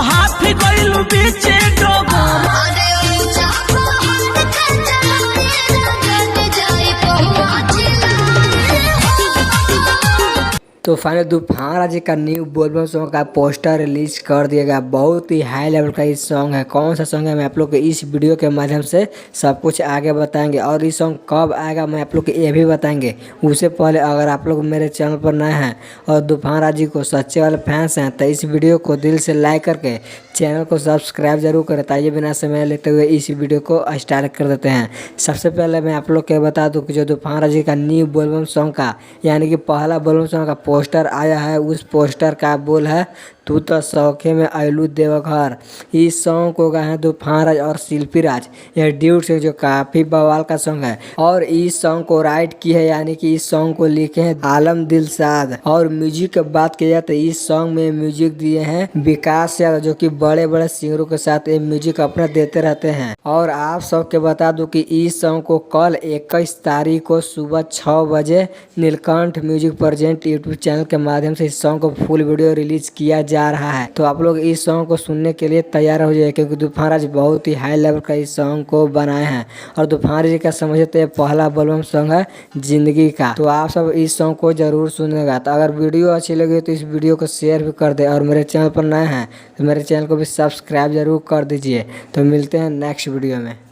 हाथी गइलू बीचे डोगर। तो फाइनल तूफान राज का न्यू बोलबम सॉन्ग का पोस्टर रिलीज कर दिया गया। बहुत ही हाई लेवल का ये सॉन्ग है। कौन सा सॉन्ग है मैं आप लोग को इस वीडियो के माध्यम से सब कुछ आगे बताएंगे, और ये सॉन्ग कब आएगा मैं आप लोग को ये भी बताएंगे। उससे पहले अगर आप लोग मेरे चैनल पर नए हैं और तूफान राज जी को सच्चे वाले फैंस हैं तो इस वीडियो को दिल से लाइक करके चैनल को सब्सक्राइब जरूर करें। ताइए बिना समय लेते हुए इस वीडियो को स्टार्ट कर देते हैं। सबसे पहले मैं आप लोग को बता दूं कि जो तूफान राज जी का न्यू बोलबम सॉन्ग का यानी कि पहला बोलबम सॉन्ग का पोस्टर आया है, उस पोस्टर का बोल है तू तो सौखे में आयलू देवघर। इस सॉन्ग को गाए हैं तूफान राज और शिल्पी राज, यह ड्यूट से जो काफी बवाल का सॉन्ग है। और इस सॉन्ग को राइट की है यानी कि इस सॉन्ग को लिखे हैं आलम दिलशाद। और म्यूजिक की बात की जाए तो इस सॉन्ग में म्यूजिक दिए हैं विकास यादव, जो कि बड़े बड़े सिंगरों के साथ ये म्यूजिक अपना देते रहते हैं। और आप सबके बता दूं कि इस सॉन्ग को कल 21 तारीख को सुबह 6 बजे Neelkanth music present YouTube channel के माध्यम से इस सॉन्ग को फुल वीडियो रिलीज किया जा रहा है। तो आप लोग इस सॉन्ग को सुनने के लिए तैयार हो जाए, क्योंकि तूफान राज बहुत ही हाई लेवल का इस सॉन्ग को बनाए हैं। और तूफान राज का समझे तो ये पहला बोलबम सॉन्ग है जिंदगी का। तो आप सब इस सॉन्ग को जरूर सुनेगा। तो अगर वीडियो अच्छी लगी तो इस वीडियो को शेयर भी कर दे, और मेरे चैनल पर नए हैं तो मेरे चैनल को भी सब्सक्राइब जरूर कर दीजिए। तो मिलते हैं नेक्स्ट वीडियो में।